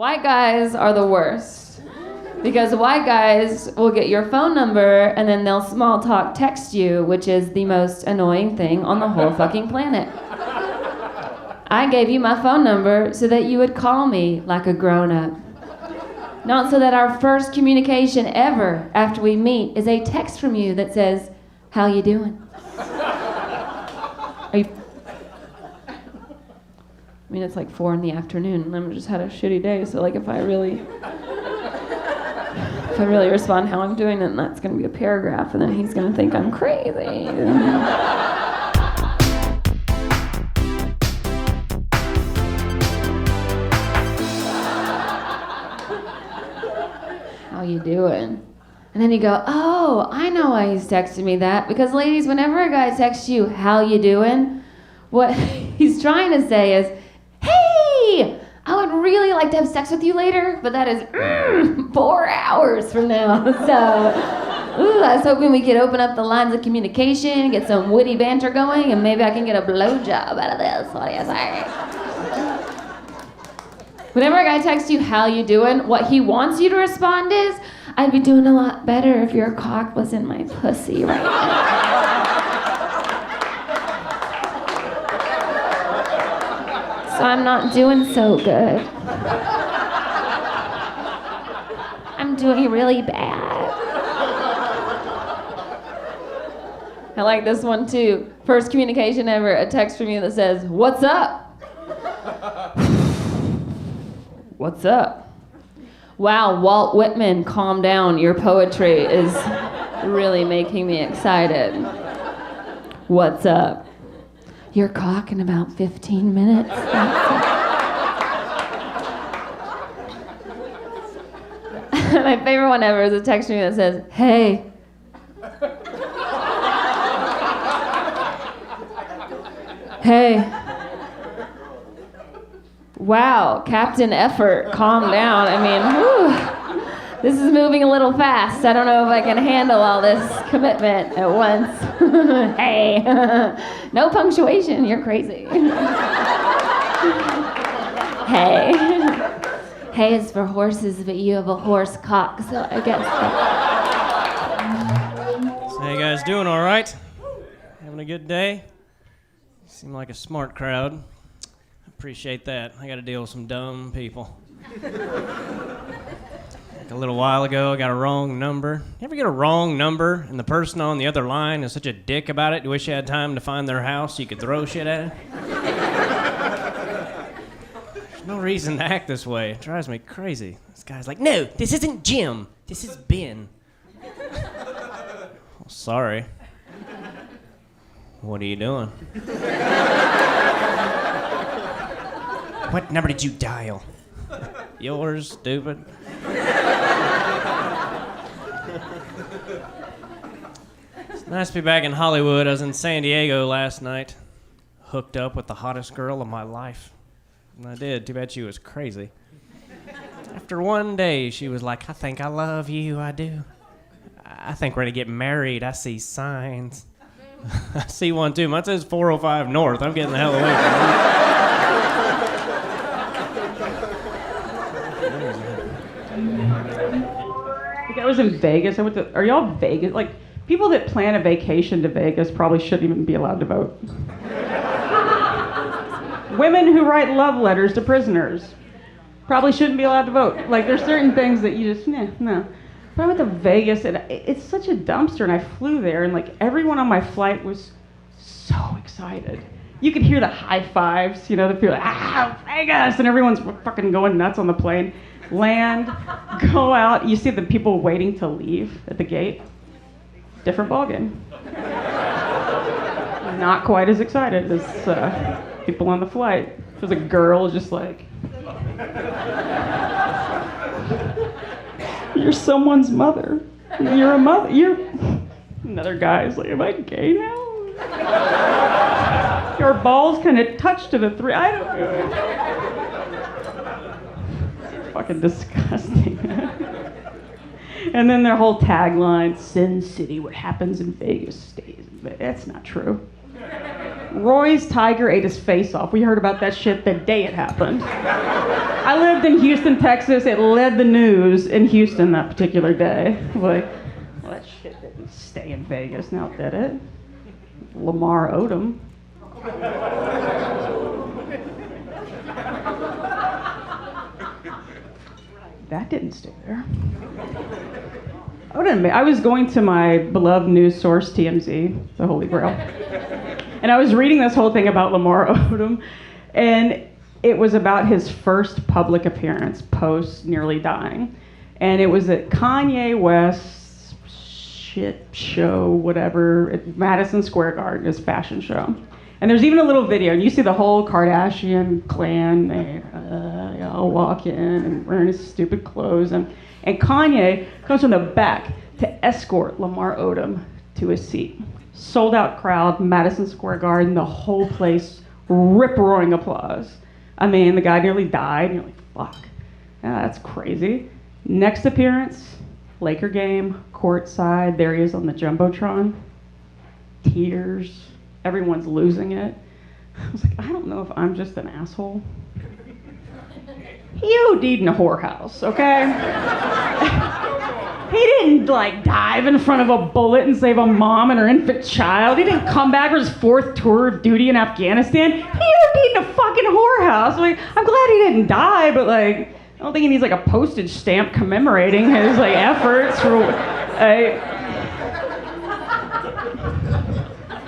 White guys are the worst. Because white guys will get your phone number and then they'll small talk text you, which is the most annoying thing on the whole fucking planet. I gave you my phone number so that you would call me like a grown-up. Not so that our first communication ever after we meet is a text from you that says, "How you doing?" Are you... I mean, it's like 4 p.m. and I've just had a shitty day, so like if I really respond how I'm doing, then that's gonna be a paragraph, and then he's gonna think I'm crazy. How you doing? And then you go, oh, I know why he's texting me that. Because ladies, whenever a guy texts you, how you doing? What he's trying to say is, hey, I would really like to have sex with you later, but that is 4 hours from now. So, I was hoping we could open up the lines of communication, get some witty banter going, and maybe I can get a blowjob out of this. What do you say? Whenever a guy texts you, how you doing, what he wants you to respond is, I'd be doing a lot better if your cock was in my pussy right now. So I'm not doing so good. I'm doing really bad. I like this one too. First communication ever, a text from you that says, "What's up?" What's up? Wow, Walt Whitman, calm down. Your poetry is really making me excited. What's up? Your cock in about 15 minutes. My favorite one ever is a text from me that says, hey. Hey. Wow, Captain Effort, calm down. I mean, whew, this is moving a little fast. I don't know if I can handle all this commitment at once. Hey, no punctuation, you're crazy. Hey. Hey is for horses, but you have a horse cock, so I guess So how you guys doing all right? Having a good day? You seem like a smart crowd. Appreciate that. I got to deal with some dumb people. Like a little while ago, I got a wrong number. You ever get a wrong number and the person on the other line is such a dick about it, you wish you had time to find their house so you could throw shit at it? There's no reason to act this way. It drives me crazy. This guy's like, no, this isn't Jim. This is Ben. Well, sorry. What are you doing? What number did you dial? Yours, stupid. It's nice to be back in Hollywood. I was in San Diego last night. Hooked up with the hottest girl of my life. And I did. Too bad she was crazy. After one day, she was like, I think I love you, I do. I think we're gonna get married. I see signs. I see one too. Mine says 405 North. I'm getting the hell away from you. I was in Vegas. Are y'all Vegas? Like, people that plan a vacation to Vegas probably shouldn't even be allowed to vote. Women who write love letters to prisoners probably shouldn't be allowed to vote. Like, there's certain things that you just, no. But I went to Vegas, and it's such a dumpster, and I flew there, and like, everyone on my flight was so excited. You could hear the high fives, the people like, Vegas, and everyone's fucking going nuts on the plane. Land, go out, you see the people waiting to leave at the gate. Different ballgame. Not quite as excited as people on the flight. There's a girl just like, you're someone's mother. You're a mother. Another guy's like, am I gay now? Your balls kind of touch to the three. I don't know. Fucking disgusting. And then their whole tagline, Sin City, what happens in Vegas stays in Vegas. That's not true. Roy's tiger ate his face off. We heard about that shit the day it happened. I lived in Houston, Texas. It led the news in Houston that particular day. Like, well, that shit didn't stay in Vegas, now did it? Lamar Odom. That didn't stay there. I was going to my beloved news source, TMZ, the Holy Grail. And I was reading this whole thing about Lamar Odom, and it was about his first public appearance post nearly dying. And it was at Kanye West's shit show, whatever, at Madison Square Garden, his fashion show. And there's even a little video, and you see the whole Kardashian clan, they all walk in and wearing his stupid clothes. And Kanye comes from the back to escort Lamar Odom to his seat. Sold out crowd, Madison Square Garden, the whole place rip-roaring applause. I mean, the guy nearly died, and you're like, fuck, yeah, that's crazy. Next appearance, Laker game, courtside, there he is on the Jumbotron. Tears, everyone's losing it. I was like, I don't know if I'm just an asshole. He OD'd in a whorehouse, okay? He didn't like dive in front of a bullet and save a mom and her infant child. He didn't come back for his 4th tour of duty in Afghanistan. He OD'd in a fucking whorehouse. Like, I'm glad he didn't die, but like, I don't think he needs like a postage stamp commemorating his like efforts for.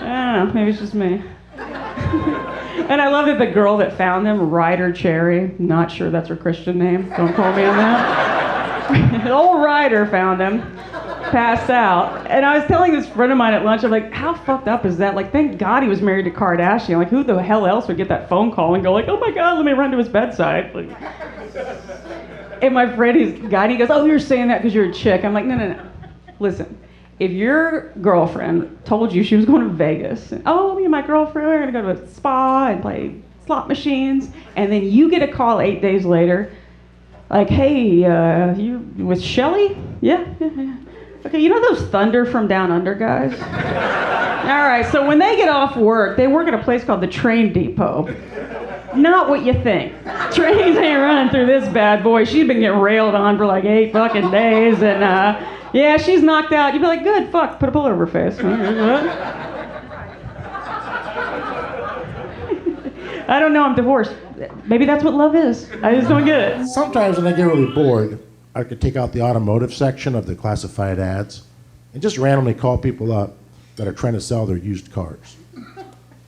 I don't know, maybe it's just me. And I love that the girl that found him, Ryder Cherry, not sure that's her Christian name, don't quote me on that. Old Ryder found him, passed out. And I was telling this friend of mine at lunch, I'm like, how fucked up is that? Like, thank God he was married to Kardashian. Like, who the hell else would get that phone call and go like, oh my God, let me run to his bedside. Like, and my friend, he's guy, he goes, oh, you're saying that because you're a chick. I'm like, no. Listen. If your girlfriend told you she was going to Vegas, and, oh, me and my girlfriend, we're going to go to a spa and play slot machines, and then you get a call 8 days later, like, hey, you with Shelly? Yeah. Okay, you know those Thunder from Down Under guys? All right, so when they get off work, they work at a place called the Train Depot. Not what you think. Trains ain't running through this bad boy. She's been getting railed on for like 8 fucking days, and yeah, she's knocked out. You'd be like, good, fuck, put a bullet over her face. I don't know, I'm divorced. Maybe that's what love is. I just don't get it. Sometimes when I get really bored, I could take out the automotive section of the classified ads and just randomly call people up that are trying to sell their used cars.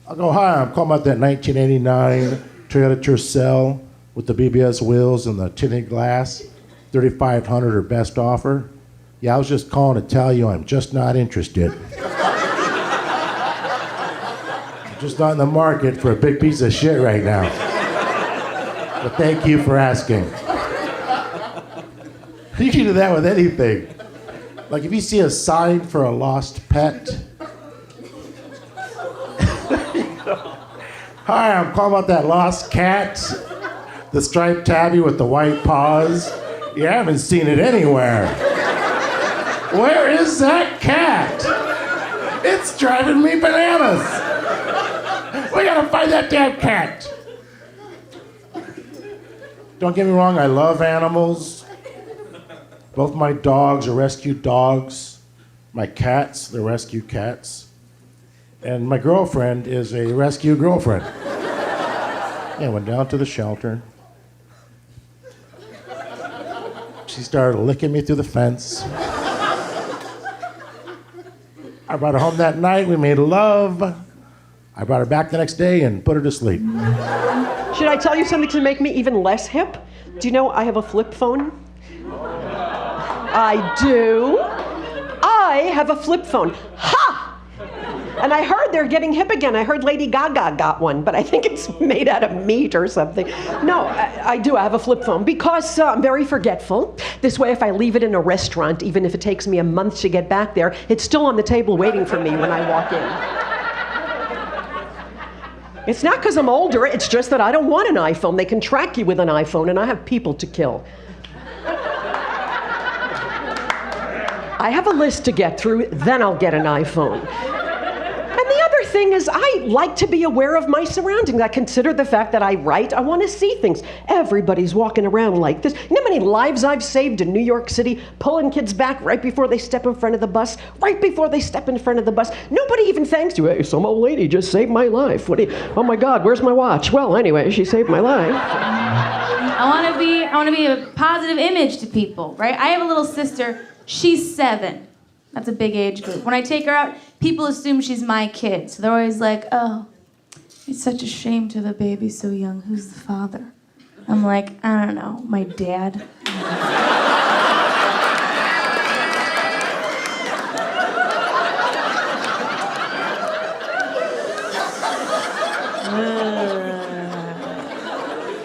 I'll go, hi, I'm calling about that 1989 Toyota Tercel with the BBS wheels and the tinted glass, 3,500 or best offer. Yeah, I was just calling to tell you I'm just not interested. I'm just not in the market for a big piece of shit right now. But thank you for asking. You can do that with anything. Like if you see a sign for a lost pet. Hi, I'm calling about that lost cat. The striped tabby with the white paws. You haven't seen it anywhere. Where is that cat? It's driving me bananas. We gotta find that damn cat. Don't get me wrong, I love animals. Both my dogs are rescued dogs. My cats, they're rescued cats. And my girlfriend is a rescue girlfriend. Yeah, went down to the shelter. She started licking me through the fence. I brought her home that night, we made love. I brought her back the next day and put her to sleep. Should I tell you something to make me even less hip? Do you know I have a flip phone? I do. I have a flip phone. Ha! And I heard they're getting hip again. I heard Lady Gaga got one, but I think it's made out of meat or something. No, I do. I have a flip phone because I'm very forgetful. This way, if I leave it in a restaurant, even if it takes me a month to get back there, it's still on the table waiting for me when I walk in. It's not because I'm older. It's just that I don't want an iPhone. They can track you with an iPhone, and I have people to kill. I have a list to get through, then I'll get an iPhone. thing is, I like to be aware of my surroundings. I consider the fact that I write. I want to see things. Everybody's walking around like this. You know how many lives I've saved in New York City, pulling kids back right before they step in front of the bus, right before they step in front of the bus. Nobody even thanks you. Hey, some old lady just saved my life. Oh my God, where's my watch? Well, anyway, she saved my life. I want to be a positive image to people, right? I have a little sister. She's 7. That's a big age group. When I take her out, people assume she's my kid. So they're always like, oh, it's such a shame to have a baby so young. Who's the father? I'm like, I don't know, my dad.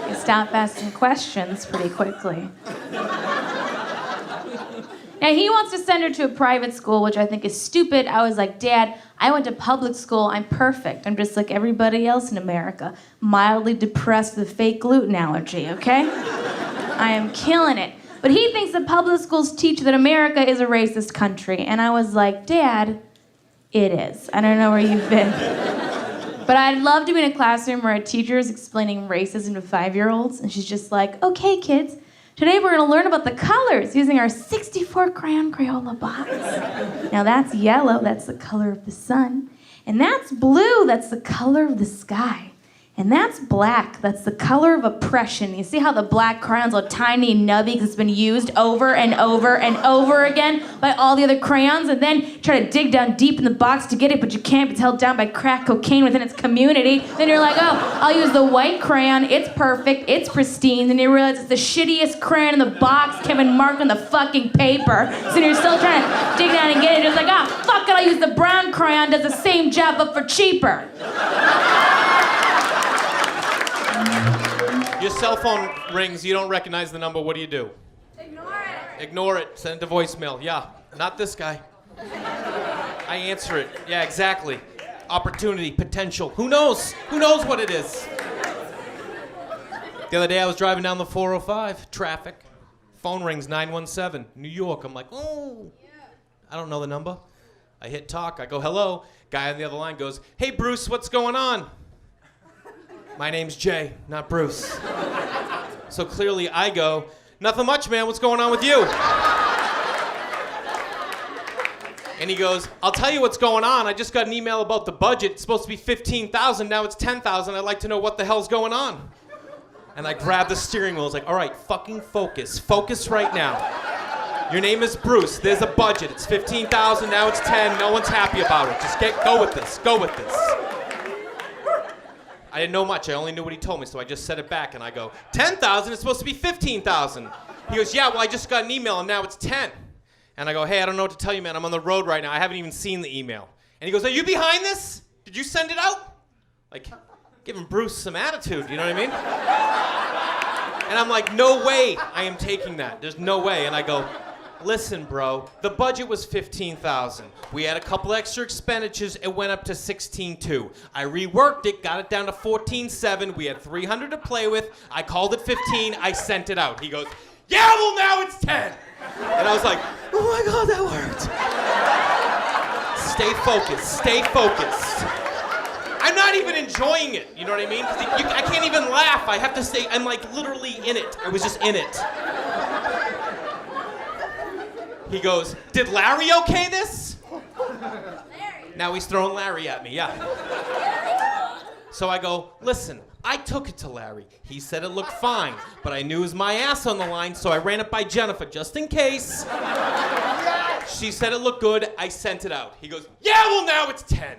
I stop asking questions pretty quickly. Now, he wants to send her to a private school, which I think is stupid. I was like, Dad, I went to public school. I'm perfect. I'm just like everybody else in America. Mildly depressed with a fake gluten allergy, okay? I am killing it. But he thinks that public schools teach that America is a racist country. And I was like, Dad, it is. I don't know where you've been. But I'd love to be in a classroom where a teacher is explaining racism to 5-year-olds. And she's just like, okay, kids. Today we're going to learn about the colors using our 64 crayon Crayola box. Now that's yellow, that's the color of the sun. And that's blue, that's the color of the sky. And that's black, that's the color of oppression. You see how the black crayon's all tiny and nubby because it's been used over and over and over again by all the other crayons, and then try to dig down deep in the box to get it, but you can't. It's held down by crack cocaine within its community. Then you're like, oh, I'll use the white crayon. It's perfect. It's pristine. Then you realize it's the shittiest crayon in the box, Kevin marked on the fucking paper. So you're still trying to dig down and get it. You're just like, oh, fuck it, I'll use the brown crayon. Does the same job, but for cheaper. Your cell phone rings, you don't recognize the number, what do you do? Ignore it. Ignore it, send it to voicemail. Yeah, not this guy. I answer it. Yeah, exactly. Opportunity, potential. Who knows? Who knows what it is? The other day I was driving down the 405, traffic. Phone rings, 917, New York. I'm like, oh. I don't know the number. I hit talk, I go, hello. Guy on the other line goes, hey Bruce, what's going on? My name's Jay, not Bruce. So clearly I go, nothing much, man, what's going on with you? And he goes, I'll tell you what's going on. I just got an email about the budget. It's supposed to be $15,000, now it's $10,000. I'd like to know what the hell's going on. And I grabbed the steering wheel. I was like, all right, fucking focus. Focus right now. Your name is Bruce. There's a budget. It's $15,000, now it's $10,000. No one's happy about it. Just go with this. Go with this. I didn't know much. I only knew what he told me, so I just said it back, and I go, 10,000? It's supposed to be 15,000. He goes, yeah, well, I just got an email, and now it's 10. And I go, hey, I don't know what to tell you, man. I'm on the road right now. I haven't even seen the email. And he goes, are you behind this? Did you send it out? Like, giving Bruce some attitude, you know what I mean? And I'm like, no way I am taking that. There's no way. And I go, listen, bro, the budget was $15,000. We had a couple extra expenditures. It went up to $16,200. I reworked it, got it down to $14,700. We had $300 to play with. I called it $15,000. I sent it out. He goes, yeah, well, now it's $10,000. And I was like, oh my God, that worked. Stay focused. Stay focused. I'm not even enjoying it. You know what I mean? 'Cause I can't even laugh. I have to stay. I'm like literally in it. I was just in it. He goes, did Larry okay this? Larry. Now he's throwing Larry at me, yeah. So I go, listen, I took it to Larry. He said it looked fine, but I knew it was my ass on the line, so I ran it by Jennifer just in case. She said it looked good. I sent it out. He goes, yeah, well, now it's 10.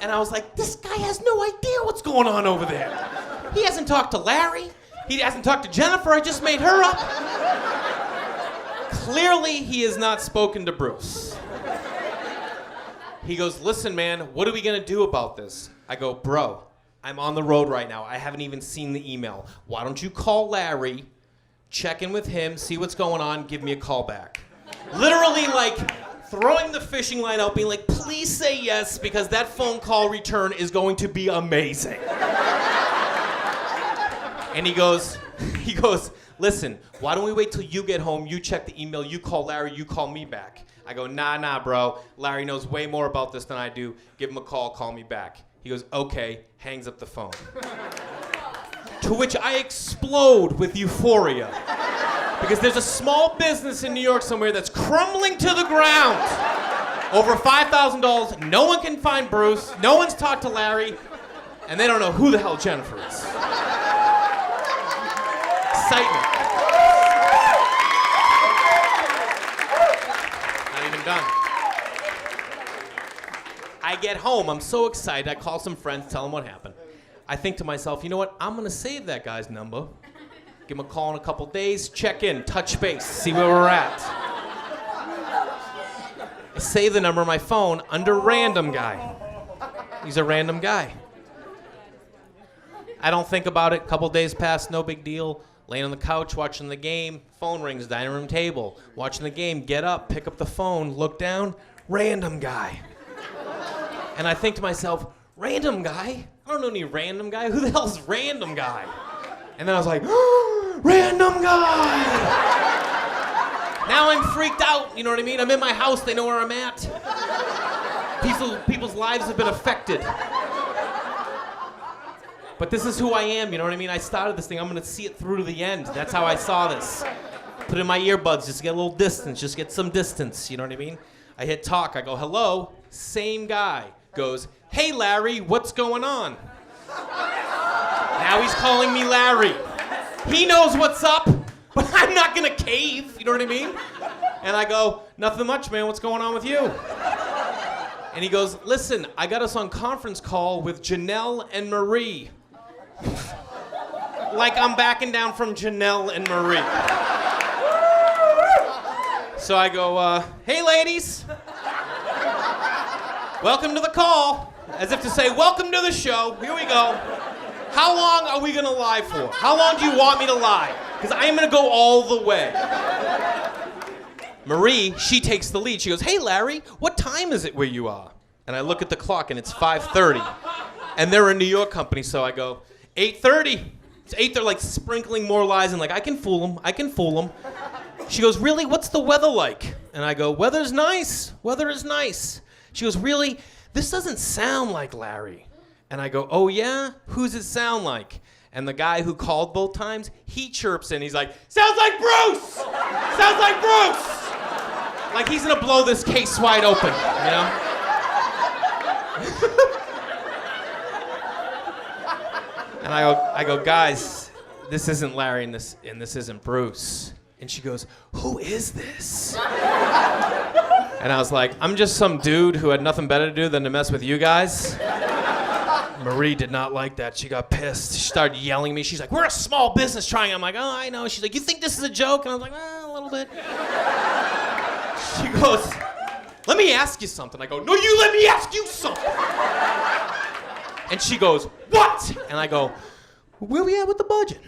And I was like, this guy has no idea what's going on over there. He hasn't talked to Larry. He hasn't talked to Jennifer. I just made her up. Clearly, he has not spoken to Bruce. He goes, listen, man, what are we going to do about this? I go, bro, I'm on the road right now. I haven't even seen the email. Why don't you call Larry, check in with him, see what's going on, give me a call back. Literally, like, throwing the fishing line out, being like, please say yes, because that phone call return is going to be amazing. And he goes, listen, why don't we wait till you get home, you check the email, you call Larry, you call me back. I go, nah, bro. Larry knows way more about this than I do. Give him a call me back. He goes, okay, hangs up the phone. To which I explode with euphoria. Because there's a small business in New York somewhere that's crumbling to the ground. Over $5,000, no one can find Bruce, no one's talked to Larry, and they don't know who the hell Jennifer is. Excitement. Not even done. I get home, I'm so excited, I call some friends, tell them what happened. I think to myself, you know what, I'm gonna save that guy's number, give him a call in a couple days, check in, touch base, see where we're at. I save the number on my phone under random guy. He's a random guy. I don't think about it, couple days pass, no big deal. Laying on the couch, watching the game, phone rings, dining room table. Watching the game, get up, pick up the phone, look down, random guy. And I think to myself, random guy? I don't know any random guy. Who the hell's random guy? And then I was like, random guy! Now I'm freaked out, you know what I mean? I'm in my house, they know where I'm at. People's lives have been affected. But this is who I am, you know what I mean? I started this thing, I'm gonna see it through to the end. That's how I saw this. Put in my earbuds, just get a little distance, just get some distance, you know what I mean? I hit talk, I go, hello, same guy. Goes, hey Larry, what's going on? Now he's calling me Larry. He knows what's up, but I'm not gonna cave, you know what I mean? And I go, nothing much, man, what's going on with you? And he goes, listen, I got us on conference call with Janelle and Marie. Like I'm backing down from Janelle and Marie. So I go, hey ladies. Welcome to the call. As if to say, welcome to the show. Here we go. How long are we gonna lie for? How long do you want me to lie? Because I am gonna go all the way. Marie, she takes the lead. She goes, hey Larry, what time is it where you are? And I look at the clock and it's 5:30. And they're a New York company, so I go, 8:30. It's 8, they're like sprinkling more lies and like, I can fool them. She goes, really, what's the weather like? And I go, weather is nice. She goes, really? This doesn't sound like Larry. And I go, oh yeah? Who's it sound like? And the guy who called both times, he chirps in. He's like, sounds like Bruce! Sounds like Bruce! Like he's gonna blow this case wide open, you know? And I go, guys, this isn't Larry and this isn't Bruce. And she goes, who is this? And I was like, I'm just some dude who had nothing better to do than to mess with you guys. Marie did not like that. She got pissed. She started yelling at me. She's like, we're a small business trying. I'm like, oh, I know. She's like, you think this is a joke? And I was like, a little bit. She goes, let me ask you something. I go, no, you let me ask you something. And she goes, what? And I go, where we at with the budget?